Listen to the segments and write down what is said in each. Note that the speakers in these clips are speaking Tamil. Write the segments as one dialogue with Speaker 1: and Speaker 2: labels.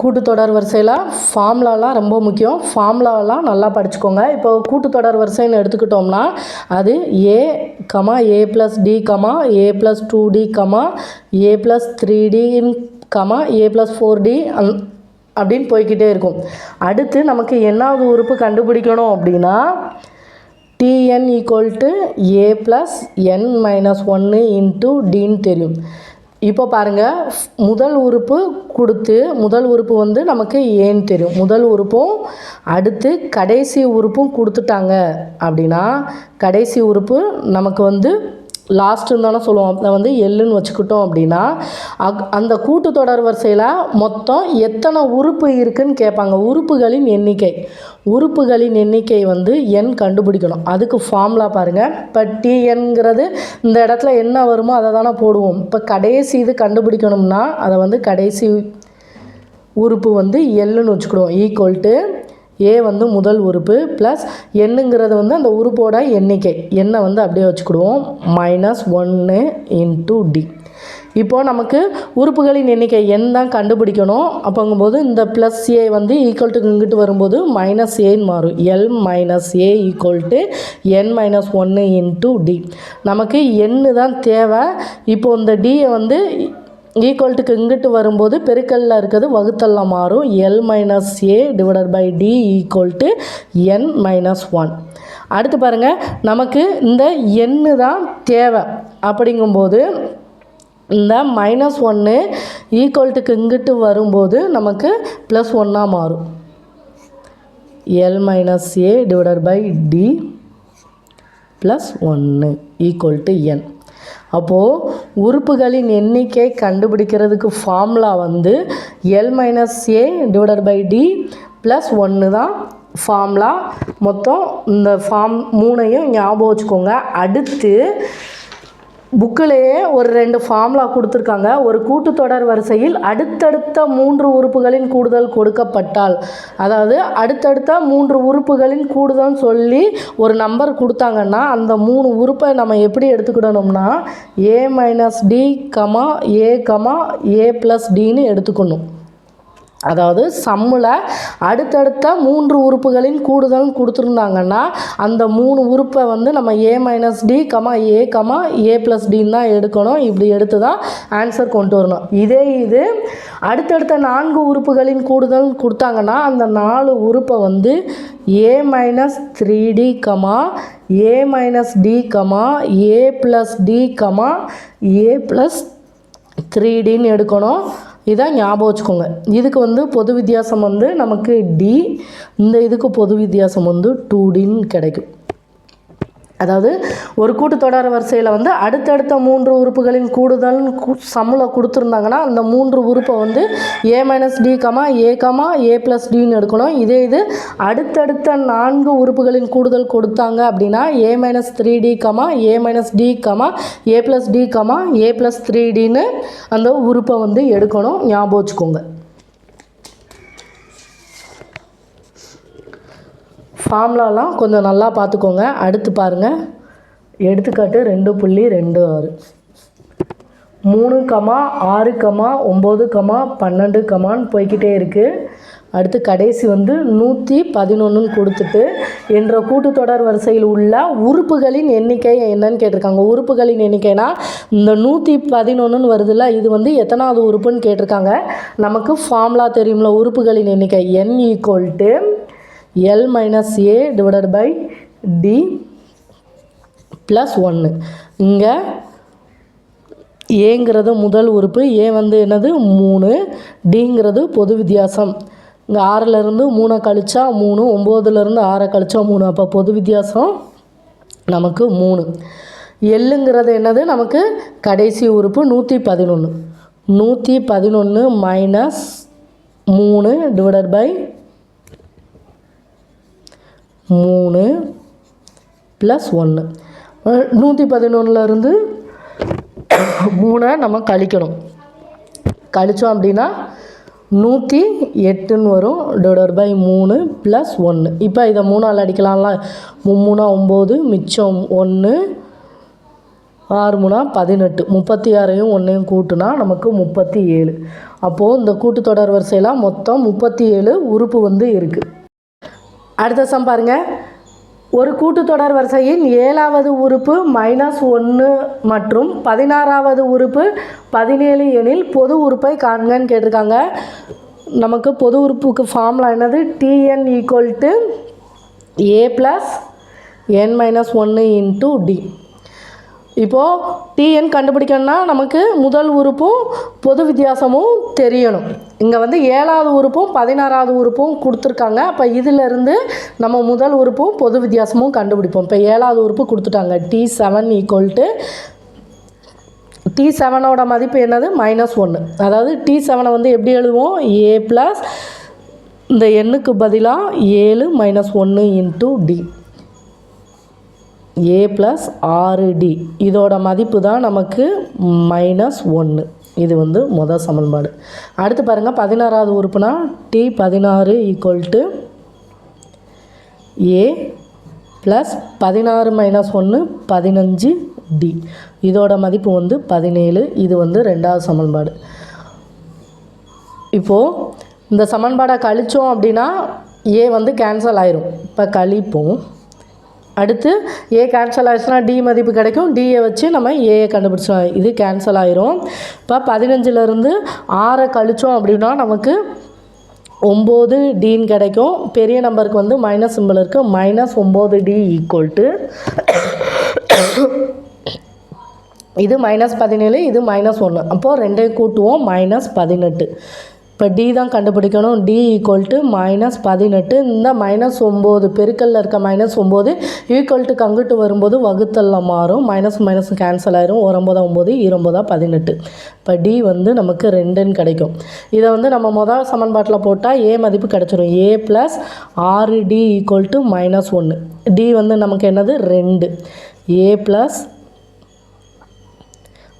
Speaker 1: கூட்டுத்தொடர் வரிசையில் ஃபார்முலாலாம் ரொம்ப முக்கியம். ஃபார்முலாலாம் நல்லா படிச்சுக்கோங்க. இப்போ கூட்டுத்தொடர் வரிசைன்னு எடுத்துக்கிட்டோம்னா அது ஏ comma a plus D comma a plus 2d comma a plus 3d comma a plus 4d அப்படின்னு போய்கிட்டே இருக்கும். அடுத்து நமக்கு என்னாவது உறுப்பு கண்டுபிடிக்கணும் அப்படின்னா tn equal to A plus n minus 1 into டின்னு தெரியும். இப்போ பாருங்கள், முதல் உறுப்பு கொடுத்து முதல் உறுப்பு வந்து நமக்கு ஏன்னு தெரியும். முதல் உறுப்பும் அடுத்து கடைசி உறுப்பும் கொடுத்துட்டாங்க அப்படின்னா கடைசி உறுப்பு நமக்கு வந்து லாஸ்ட்டுன்னு தானே சொல்லுவோம். அதை வந்து எல்லுன்னு வச்சுக்கிட்டோம் அப்படின்னா அந்த கூட்டுத்தொடர் வரிசையில் மொத்தம் எத்தனை உறுப்பு இருக்குதுன்னு கேட்பாங்க. உறுப்புகளின் எண்ணிக்கை வந்து எண் கண்டுபிடிக்கணும். அதுக்கு ஃபார்முலா பாருங்கள். இப்போ டிஎன்கிறது இந்த இடத்துல என்ன வருமோ அதை தானே போடுவோம். இப்போ கடைசி இது கண்டுபிடிக்கணும்னா அதை வந்து கடைசி உறுப்பு வந்து எல்லுன்னு வச்சுக்கிடுவோம். ஈக்குவல் டு ஏ வந்து முதல் உறுப்பு ப்ளஸ் எண்ணுங்கிறது வந்து அந்த உறுப்போட எண்ணிக்கை எண்ணை வந்து அப்படியே வச்சுக்கிடுவோம் மைனஸ் 1 இன்ட்டு டி. இப்போது நமக்கு உறுப்புகளின் எண்ணிக்கை எண் தான் கண்டுபிடிக்கணும். அப்போங்கும்போது இந்த ப்ளஸ் ஏ வந்து ஈக்குவல் டு இங்கிட்டு வரும்போது மைனஸ் ஏன்னு மாறும். L minus a equal to n minus 1 into d. நமக்கு எண்ணு தான் தேவை. இப்போது இந்த டியை வந்து ஈக்குவல்ட்டுக்கு இங்கிட்டு வரும்போது பெருக்கல்ல இருக்கிறது வகுத்தல்ல மாறும். L minus A divided by d equal to n minus 1. அடுத்து பாருங்கள், நமக்கு இந்த எண்ணு தான் தேவை. அப்படிங்கும்போது இந்த மைனஸ் 1 ஈக்குவல்ட்டுக்கு இங்கிட்டு வரும்போது நமக்கு ப்ளஸ் 1 மாறும். L minus A divided by D plus 1 equal to N. அப்போது உறுப்புகளின் எண்ணிக்கை கண்டுபிடிக்கிறதுக்கு ஃபார்முலா வந்து L minus A divided by D plus 1 தான் ஃபார்முலா. மொத்தம் இந்த 3ஐயும் ஞாபகம் வச்சுக்கோங்க. அடுத்து புக்கிலேயே ஒரு 2 ஃபார்முலா கொடுத்துருக்காங்க. ஒரு கூட்டுத்தொடர் வரிசையில் அடுத்தடுத்த 3 உறுப்புகளின் கூடுதல் கொடுக்கப்பட்டால், அதாவது அடுத்தடுத்த 3 உறுப்புகளின் கூடுதல்னு சொல்லி ஒரு நம்பர் கொடுத்தாங்கன்னா அந்த 3 உறுப்பை நம்ம எப்படி எடுத்துக்கிடணும்னா ஏ minus d comma a comma a plus டின்னு எடுத்துக்கணும். அதாவது சம்மில் அடுத்தடுத்த 3 உறுப்புகளின் கூடுதல் கொடுத்துருந்தாங்கன்னா அந்த 3 உறுப்பை வந்து நம்ம ஏ minus d comma a plus டின்னு தான் எடுக்கணும். இப்படி எடுத்து தான் ஆன்சர் கொண்டு வரணும். இதே இது அடுத்தடுத்த 4 உறுப்புகளின் கூடுதல் கொடுத்தாங்கன்னா அந்த 4 உறுப்பை வந்து ஏ minus 3d comma A minus d comma a plus D comma a plus 3dன்னு எடுக்கணும். இதான் ஞாபகம் வச்சுக்கோங்க. இதுக்கு வந்து பொது வித்தியாசம் வந்து நமக்கு டி, இந்த இதுக்கு பொது வித்தியாசம் வந்து 2dன்னு கிடைக்கும். அதாவது ஒரு கூட்டுத்தொடர் வரிசையில் வந்து அடுத்தடுத்த 3 உறுப்புகளின் கூடுதல் சம்மில் கொடுத்துருந்தாங்கன்னா அந்த 3 உறுப்பை வந்து ஏ minus d comma a plus டின்னு எடுக்கணும். இதே இது அடுத்தடுத்த 4 உறுப்புகளின் கூடுதல் கொடுத்தாங்க அப்படின்னா ஏ minus 3d comma A minus d comma a plus D comma a plus 3dன்னு அந்த உறுப்பை வந்து எடுக்கணும். ஞாபகம் வச்சுக்கோங்க. ஃபார்முலாலாம் கொஞ்சம் நல்லா பார்த்துக்கோங்க. அடுத்து பாருங்கள், எடுத்துக்காட்டு 2.26 3 கமா 6 கமா 9 கமா 12 கமான்னு போய்கிட்டே இருக்குது. அடுத்து கடைசி வந்து 111ன்னு கொடுத்துட்டு என்ற கூட்டுத்தொடர் வரிசையில் உள்ள உறுப்புகளின் எண்ணிக்கை என்னன்னு கேட்டிருக்காங்க. உறுப்புகளின் எண்ணிக்கைனா இந்த 111ன்னு வருதுல்ல, இது வந்து எத்தனாவது உறுப்புன்னு கேட்டிருக்காங்க. நமக்கு ஃபார்முலா தெரியும்ல, உறுப்புகளின் எண்ணிக்கை n equal to l minus A divided by D plus 1. இங்கே ஏங்கிறது முதல் உறுப்பு, ஏ வந்து என்னது 3, டிங்கிறது பொது வித்தியாசம். இங்கே 6லேருந்து 3 கழிச்சா 3, 9லேருந்து 6 கழிச்சா 3, அப்போ பொது வித்தியாசம் நமக்கு 3. எல்லுங்கிறது என்னது நமக்கு கடைசி உறுப்பு 111 மைனஸ் 3 டிவைடட் பை 3 ப்ளஸ் 1. 111லேருந்து 3 நம்ம கழிக்கணும். கழித்தோம் அப்படின்னா 108ன்னு வரும். Divided by 3 plus 1. இப்போ இதை 3ஆல் அடிக்கலாம்ல. 3 9, மிச்சம் 1, 6 3 18, 36ஐயும் 1ஐயும் கூட்டினா நமக்கு 37. அப்போது இந்த கூட்டுத்தொடர் வரிசையில் மொத்தம் 37 உறுப்பு வந்து இருக்குது. அடுத்த சம் பாருங்கள். ஒரு கூட்டுத்தொடர் வரிசையின் 7வது உறுப்பு -1 மற்றும் 16வது உறுப்பு 17 எனில் பொது உறுப்பை காண்கன்னு கேட்டிருக்காங்க. நமக்கு பொது உறுப்புக்கு ஃபார்முலா என்னது? Tn = a + n - 1 × d. இப்போது Tn கண்டுபிடிக்கணும்னா நமக்கு முதல் உறுப்பும் பொது வித்தியாசமும் தெரியணும். இங்கே வந்து 7வது உறுப்பும் 16வது உறுப்பும் கொடுத்துருக்காங்க. அப்போ இதிலிருந்து நம்ம முதல் உறுப்பும் பொது வித்தியாசமும் கண்டுபிடிப்போம். இப்போ 7வது உறுப்பு கொடுத்துட்டாங்க. T7 = T7ஓட மதிப்பு என்னது? -1. அதாவது T7 வந்து எப்படி எழுதுவோம்? a + இந்த எண்ணுக்கு பதிலாக 7 - 1 × d, a + 6d. இதோட மதிப்பு தான் நமக்கு -1. இது வந்து முதல் சமன்பாடு. அடுத்து பாருங்கள். 16வது உறுப்புனா T16 = a + 16 - 1 15d. இதோட மதிப்பு வந்து 17. இது வந்து ரெண்டாவது சமன்பாடு. இப்போது இந்த சமன்பாடை கழித்தோம் அப்படின்னா a வந்து கேன்சல் ஆயிரும். இப்போ கழிப்போம். அடுத்து a கேன்சல் ஆயிடுச்சுன்னா d மதிப்பு கிடைக்கும். dயை வச்சு நம்ம a கண்டுபிடிச்சோம். இது கேன்சல் ஆயிரும். இப்போ 15லேருந்து 6 கழித்தோம் அப்படின்னா நமக்கு 9dன்னு கிடைக்கும். பெரிய நம்பருக்கு வந்து மைனஸ் சிம்பிள் இருக்குது. -9d = இது -17, இது -1. அப்போது ரெண்டையும் கூட்டுவோம். -18. இப்போ d தான் கண்டுபிடிக்கணும். d = -18. இந்த -9 பெருக்கல்ல இருக்க -9 ஈக்குவல்ட்டுக்கு அங்கிட்டு வரும்போது வகுத்தலில் மாறும். மைனஸ் கேன்சல் ஆயிரும். 9 9 18. இப்போ d வந்து நமக்கு 2ன்னு கிடைக்கும். இதை வந்து நம்ம முதல் சமன்பாட்டில் போட்டால் a மதிப்பு கிடச்சிரும். a + 6d = -1. d வந்து நமக்கு என்னது? 2. a +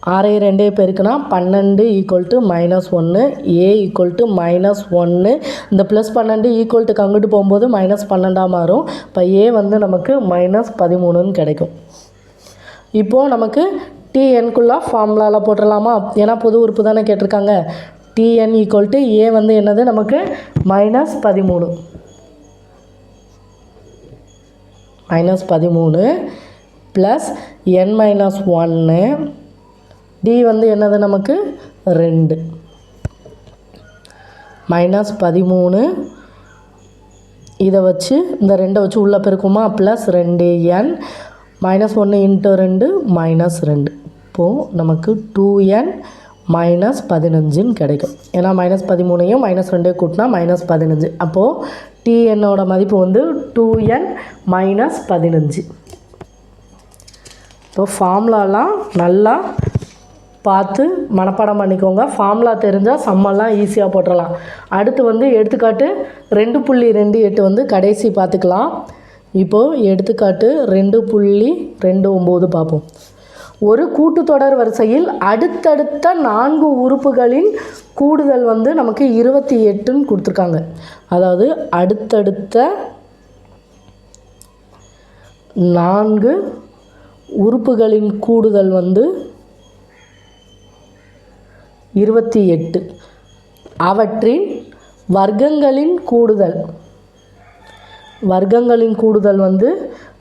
Speaker 1: 6 2 பெருக்குனா 12 = -1. a = -1. இந்த +12 ஈக்குவல்ட்டுக்கு அங்கிட்டு போகும்போது -12 மாறும். இப்போ a வந்து நமக்கு -13ன்னு கிடைக்கும். இப்போது நமக்கு Tnக்குள்ள ஃபார்முலாவில் போட்டுடலாமா? ஏன்னா பொது உறுப்பு தானே கேட்டிருக்காங்க. Tn = a வந்து என்னது? நமக்கு -13 + n - 1. d வந்து என்னது? நமக்கு 2 -13. இதை வச்சு இந்த 2 வச்சு உள்ளே பெருக்குமா? +2n -1 × 2 -2. இப்போது நமக்கு 2n - 15ன்னு கிடைக்கும். ஏன்னா -13ஐயும் -2ஐயும் கூட்டினா -15. அப்போது Tnோட மதிப்பு வந்து 2n - 15. இப்போ ஃபார்முலாலாம் நல்லா பார்த்து மனப்பாடம் பண்ணிக்கோங்க. ஃபார்முலா தெரிஞ்சால் சம்மெல்லாம் ஈஸியாக போட்டுடலாம். அடுத்து வந்து எடுத்துக்காட்டு 2.28 வந்து கடைசி பார்த்துக்கலாம். இப்போது எடுத்துக்காட்டு 2.29 பார்ப்போம். ஒரு கூட்டுத்தொடர் வரிசையில் அடுத்தடுத்த 4 உறுப்புகளின் கூடுதல் வந்து நமக்கு 28ன்னு கொடுத்துருக்காங்க. அதாவது அடுத்தடுத்த 4 உறுப்புகளின் கூடுதல் வந்து 28. அவற்றின் வர்க்கங்களின் கூடுதல் வந்து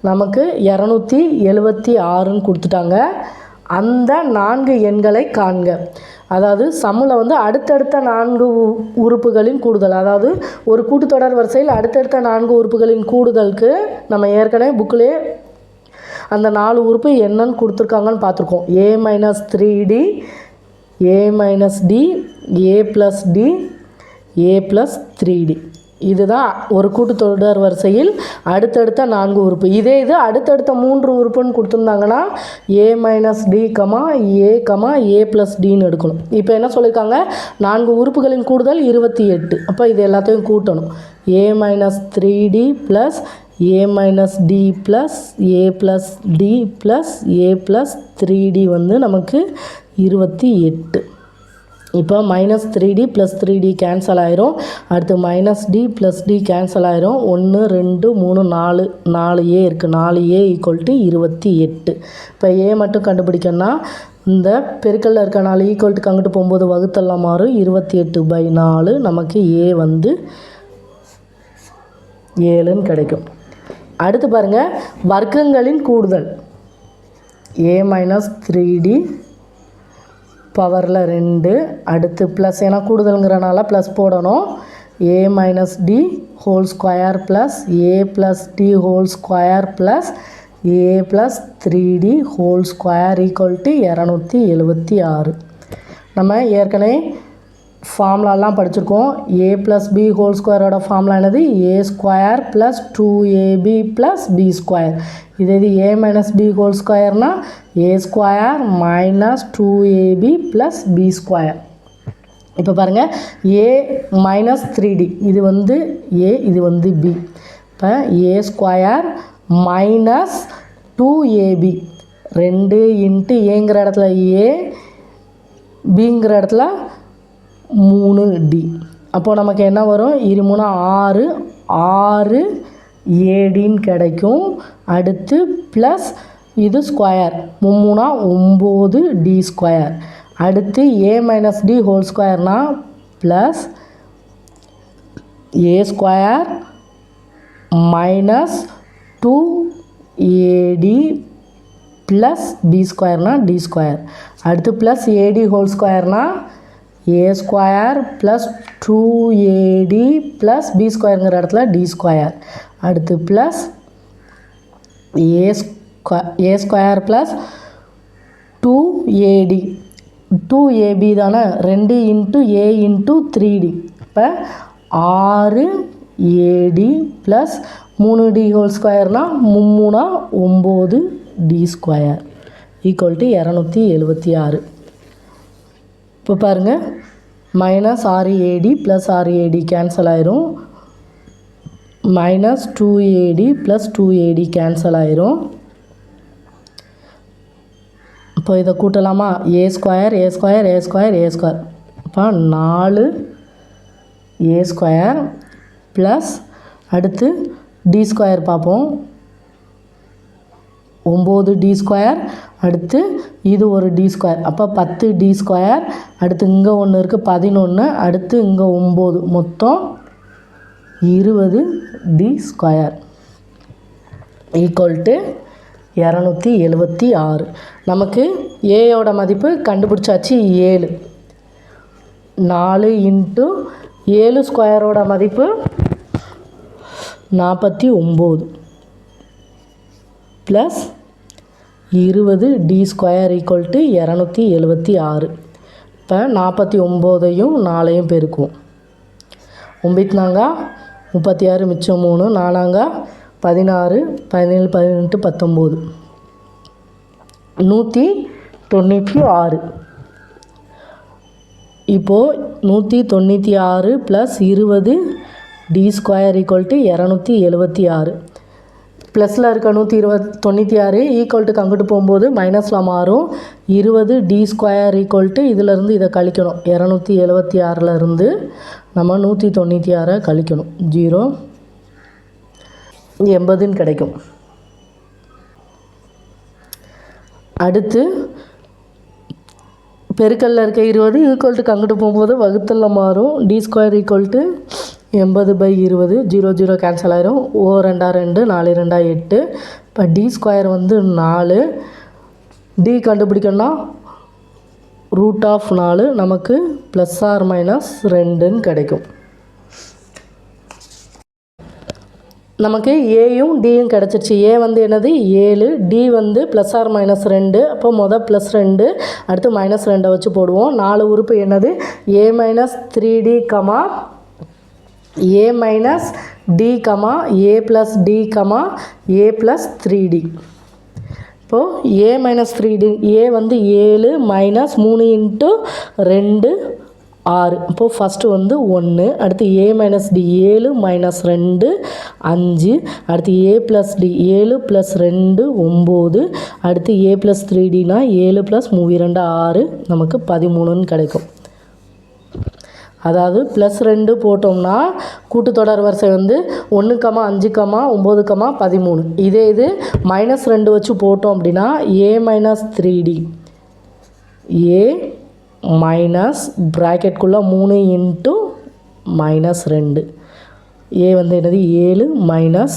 Speaker 1: நமக்கு 276ன்னு கொடுத்துட்டாங்க. அந்த 4 எண்களை காண்க. அதாவது சம்மில் வந்து அடுத்தடுத்த 4 உறுப்புகளின் கூடுதல். அதாவது ஒரு கூட்டுத்தொடர் வரிசையில் அடுத்தடுத்த 4 உறுப்புகளின் கூடுதலுக்கு நம்ம ஏற்கனவே புக்கிலே அந்த 4 உறுப்பு என்னன்னு கொடுத்துருக்காங்கன்னு பார்த்துருக்கோம். a - 3d, a - d, a + d, a + 3d. இதுதான் ஒரு கூட்டுத்தொடர் வரிசையில் அடுத்தடுத்த 4 உறுப்பு. இதே இது அடுத்தடுத்த 3 உறுப்புன்னு கொடுத்துருந்தாங்கன்னா a - d, a + dன்னு எடுக்கணும். இப்போ என்ன சொல்லியிருக்காங்க? 4 உறுப்புகளின் கூடுதல் 28. அப்போ இது எல்லாத்தையும் கூட்டணும். a - 3d + a - d + a + d + a + 3d வந்து நமக்கு 28. இப்போ -3D + 3D கேன்சல் ஆயிரும். அடுத்து -D + D கேன்சல் ஆயிரும். 1 2 3 4 4A இருக்குது. 4A = 28. இப்போ A மட்டும் கண்டுபிடிக்கணும்னா இந்த பெருக்கல்ல இருக்க 4 ஈக்குவல்ட்டு அங்கிட்டு போகும்போது வகுத்தெல்லாம் மாறும். 28/4 நமக்கு A வந்து 7ன்னு கிடைக்கும். அடுத்து பாருங்கள், வர்க்கங்களின் கூடுதல். A - 3D பவரில் 2. அடுத்து ப்ளஸ், ஏன்னா கூடுதலுங்கிறனால ப்ளஸ் போடணும். A - D whole square plus A + D whole square plus A + 3D whole square = 276. நம்ம ஏற்கனவே ஃபார்முலாலாம் படிச்சிருக்கோம். A + B ஹோல் ஸ்கொயரோட ஃபார்முலா என்னது? A² + 2AB + B². இது A - B ஹோல் ஸ்கொயர்னா A² - 2AB + B². இப்போ பாருங்கள், A - 3D இது வந்து A, இது வந்து B. இப்போ A² - 2AB 2 × Aங்கிற இடத்துல A, Bங்கிற இடத்துல 3D. அப்போது நமக்கு என்ன வரும்? 2 3 6 6ADன்னு கிடைக்கும். அடுத்து ப்ளஸ் இது ஸ்கொயர் 3 9D². அடுத்து A - D ஹோல் ஸ்கொயர்னா ப்ளஸ் A² - 2AD ப்ளஸ் B²னா D². அடுத்து ப்ளஸ் AD ஹோல் ஸ்கொயர்னா A² + 2AD + B²ங்கிற இடத்துல D². அடுத்து ப்ளஸ் A² + 2AD 2AB தானே, 2 × A × 3D. இப்போ 6AD plus 3D whole ஸ்கொயர்னா 3 9D² = 276. இப்போ பாருங்கள், -6AD + 6AD கேன்சல் ஆயிரும். -2AD + 2AD கேன்சல் ஆயிரும். இப்போ இதை கூட்டலாமா? A² இப்போ 4A² ப்ளஸ் அடுத்து D² பார்ப்போம். 9D². அடுத்து இது ஒரு D². அப்போ 10D². அடுத்து இங்கே ஒன்று இருக்குது 11. அடுத்து இங்கே 9. மொத்தம் 20D² = 276. நமக்கு ஏயோட மதிப்பு கண்டுபிடிச்சாச்சு 7. 4 × 7² மதிப்பு 49 ப்ளஸ் 20D² = 276. இப்போ 49ஐயும் 4ஐயும் பெருக்குவோம். 9 4 36 மிச்சம் 3 4 16 17 18 19 196. இப்போது 196 ப்ளஸ் 20D² = 276. ப்ளஸில் இருக்க 196 ஈக்குவல்ட்டுக்கு அங்கிட்டு போகும்போது மைனஸில் மாறும். 20D² இதிலேருந்து இதை கழிக்கணும். 276லேருந்து நம்ம 196 கழிக்கணும். 0 80ன்னு கிடைக்கும். அடுத்து பெருக்கல்ல இருக்க 20 ஈக்குவல்ட்டுக்கு அங்கிட்டு போகும்போது வகுத்தலில் மாறும். D² = 80/20. 0 0 கேன்சல் ஆயிரும். 2 2 4 2 8. இப்போ D² வந்து 4. D கண்டுபிடிக்கணும்னா √4 நமக்கு ±2ன்னு கிடைக்கும். நமக்கு ஏயும் டியும் கிடச்சிருச்சு. ஏ வந்து என்னது 7, டி வந்து ±2. அப்போ +2 அடுத்து -2 வச்சு போடுவோம். 4 உறுப்பு என்னது? A - 3D, A - D, A + D, A + 3D. இப்போது A - 3D, A வந்து 7 -3 × 2 6. இப்போது ஃபஸ்ட்டு வந்து 1. அடுத்து A - D 7 - 2 5. அடுத்து A + D 7 + 2 9. அடுத்து A + 3Dனா 7 + 3 2 6. நமக்கு 13ன்னு கிடைக்கும். அதாவது +2 போட்டோம்னா கூட்டுத்தொடர் வரிசை வந்து 1, 5, 9, 13. இதே இது -2 வச்சு போட்டோம் அப்படின்னா a - 3d a மைனஸ் ப்ராக்கெட்குள்ளே 3 × -2 a வந்து என்னது 7 மைனஸ்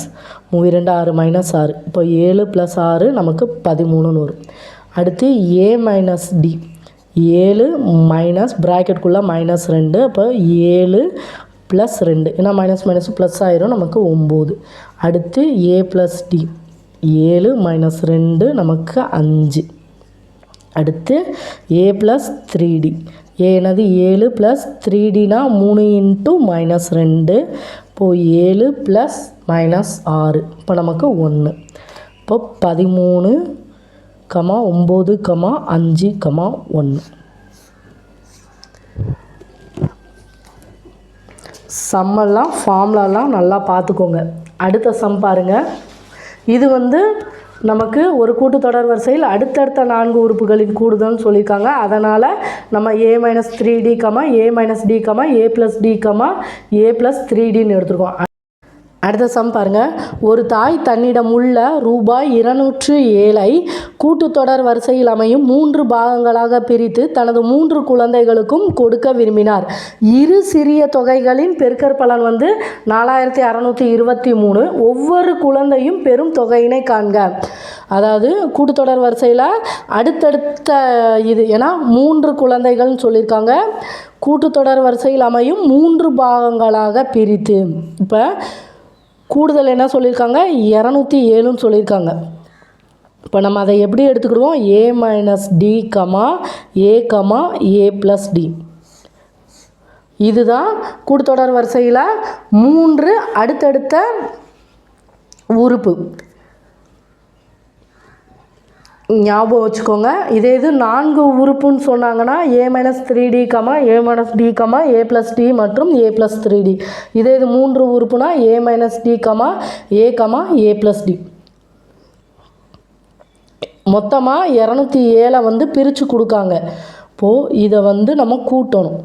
Speaker 1: 3 2 6 -6. இப்போ 7 + 6 நமக்கு 13ன்னு வரும். அடுத்து a - d 7 மைனஸ் ப்ராக்கெட்குள்ளே -2. அப்போ 7 + 2 ஏன்னா மைனஸ் மைனஸ் ப்ளஸ் ஆயிரும் நமக்கு 9. அடுத்து a + d 7 - 2 நமக்கு 5. அடுத்து a + 3d a என்னது 7 + 3dனா 3 × -2. இப்போது 7 + -6 இப்போ நமக்கு 1. இப்போ 13, 9, 5, 1. சம்மெல்லாம் ஃபார்முலாலாம் நல்லா பார்த்துக்கோங்க. அடுத்த சம் பாருங்கள். இது வந்து நமக்கு ஒரு கூட்டுத்தொடர் வரிசையில் அடுத்தடுத்த 4 உறுப்புகளின் கூடுதல்னு சொல்லியிருக்காங்க. அதனால் நம்ம a - 3d, a - d, a + d, a + 3dன்னு எடுத்துருக்கோம். அடுத்த சம் பாருங்கள். ஒரு தாய் தன்னிடம் உள்ள ரூபாய் 207ஐ கூட்டுத்தொடர் வரிசையில் அமையும் 3 பாகங்களாக பிரித்து தனது 3 குழந்தைகளுக்கும் கொடுக்க விரும்பினார். இரு சிறிய தொகைகளின் பெருக்கற்பலன் வந்து 4623. ஒவ்வொரு குழந்தையும் பெரும் தொகையினை காண்க. அதாவது கூட்டுத்தொடர் வரிசையில் அடுத்தடுத்த இது ஏன்னா 3 குழந்தைகள்னு சொல்லியிருக்காங்க. கூட்டுத்தொடர் வரிசையில் அமையும் 3 பாகங்களாக பிரித்து இப்போ கூடுதல் என்ன சொல்லியிருக்காங்க 207ன்னு சொல்லியிருக்காங்க. இப்போ நம்ம அதை எப்படி எடுத்துக்கிடுவோம் a - d, a, a + d. இதுதான் கூட்டுத்தொடர் வரிசையில் 3 அடுத்தடுத்த உறுப்பு. ஞாபகம் வச்சுக்கோங்க. இதே இது 4 உறுப்புன்னு சொன்னாங்கன்னா a - 3d, a - d, a + d மற்றும் a + 3d. இதே இது 3 உறுப்புனா a - d, a, a + d. மொத்தமாக 207 வந்து பிரித்து கொடுக்காங்க. இப்போது இதை வந்து நம்ம கூட்டணும்.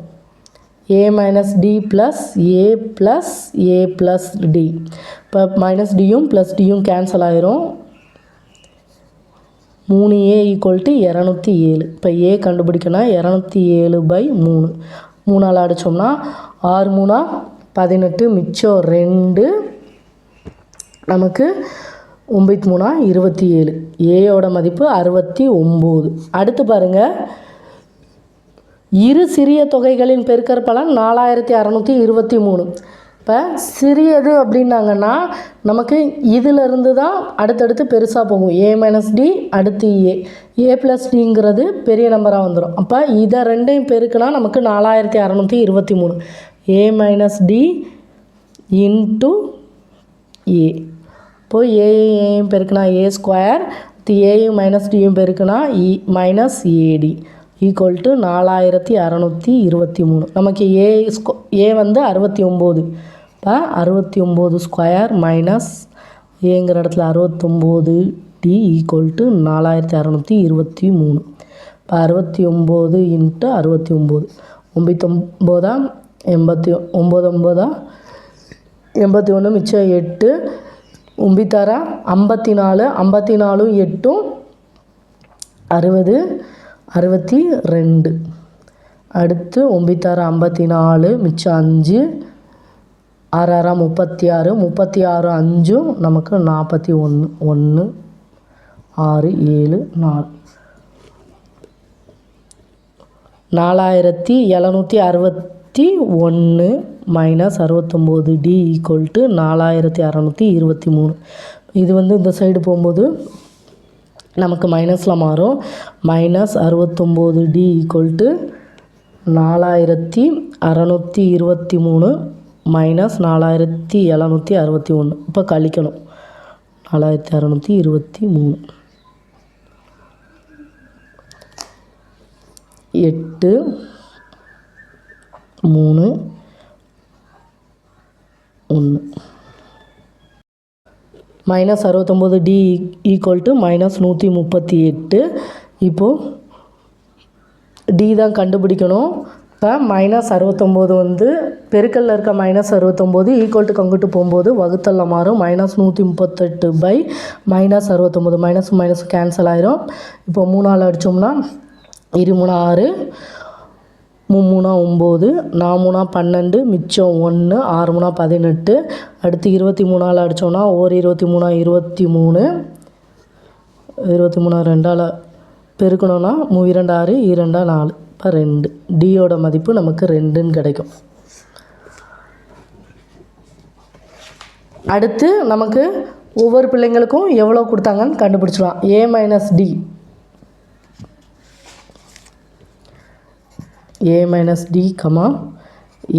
Speaker 1: a - d + a + a + d. இப்போ -dயும் +dயும் கேன்சல் ஆயிரும். 3a = 207. இப்போ a கண்டுபிடிக்கணும். 207/3 3ஆல் அடித்தோம்னா 6 3 18 மிச்சம் 2 நமக்கு 9 3 27. ஏயோட மதிப்பு 69. அடுத்து பாருங்கள். இரு சிறிய தொகைகளின் பெருக்கற்பலன் 4623. இப்போ சிறியது அப்படின்னாங்கன்னா நமக்கு இதிலிருந்து தான் அடுத்தடுத்து பெருசாக போகும். a - d அடுத்து a + dங்கிறது பெரிய நம்பராக வந்துடும். அப்போ இதை ரெண்டையும் பெருக்குனா நமக்கு 4623. a - d × a. இப்போது ஏயும் பெருக்குனா a², ஏயும் -dயும் பெருக்குனா -ad = 4623. நமக்கு a வந்து 69. இப்போ 69² ஏங்கிற இடத்துல 69d = 4623. இப்போ 69 × 69 99 89 81 மிச்சம் 8 9 54 54 8 60 62. அடுத்து 9 54 மிச்சம் 5 6 36 36 5 நமக்கு 41 1 6 7 4 4761 -69d = 4623. இது வந்து இந்த சைடு போகும்போது நமக்கு மைனஸில் மாறும். -69d = 4623 -4761. இப்போ கழிக்கணும். 4623 8 3 1 -69d = -138. இப்போது d தான் கண்டுபிடிக்கணும். இப்போ -69 வந்து பெருக்கல்ல இருக்க -69 ஈக்குவல் டு அங்கிட்டு போகும்போது வகுத்தல்ல மாறும். -138 பை -69 மைனஸ் மைனஸ் கேன்சல் ஆயிரும். இப்போ 3ஆல் அடித்தோம்னா 2 3 6 3 3 9 4 3 12 மிச்சம் 1 6 3 18. அடுத்து 23ஆல் அடித்தோம்னா 1 23 23 23 2ஆல் பெருக்கணும்னா 2 6 2 4 இப்போ 2. டியோட மதிப்பு நமக்கு 2ன்னு கிடைக்கும். அடுத்து நமக்கு ஒவ்வொரு பிள்ளைங்களுக்கும் எவ்வளோ கொடுத்தாங்கன்னு கண்டுபிடிச்சிடலாம். a minus d a minus d comma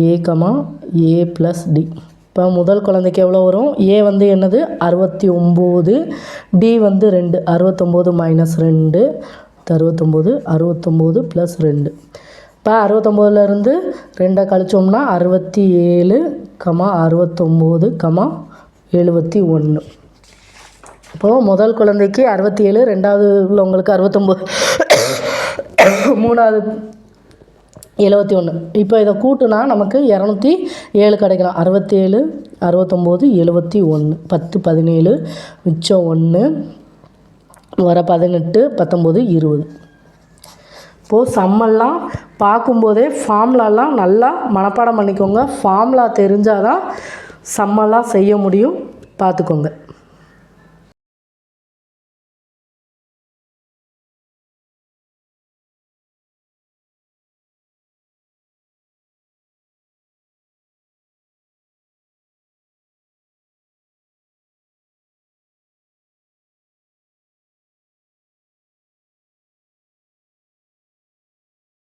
Speaker 1: a comma a plus d. இப்போ முதல் குழந்தைக்கு எவ்வளோ வரும்? ஏ வந்து என்னது 69, டி வந்து 2 69 மைனஸ் 2 69 69 ப்ளஸ் 2. இப்போ 69லேருந்து 2 கழிச்சோம்னா 67 69 71. இப்போது முதல் குழந்தைக்கு 67, ரெண்டாவது உள்ளவங்களுக்கு 69, மூணாவது 71. இப்போ இதை கூட்டுனா நமக்கு 207 கிடைக்கலாம். 67 69 71 10 17 மிச்சம் 1 வர 18 19 20. இப்போது சம்மெல்லாம் பார்க்கும்போதே ஃபார்முலாலாம் நல்லா மனப்பாடம் பண்ணிக்கோங்க. ஃபார்முலா தெரிஞ்சால் தான் சம்மெல்லாம் செய்ய முடியும். பார்த்துக்கோங்க.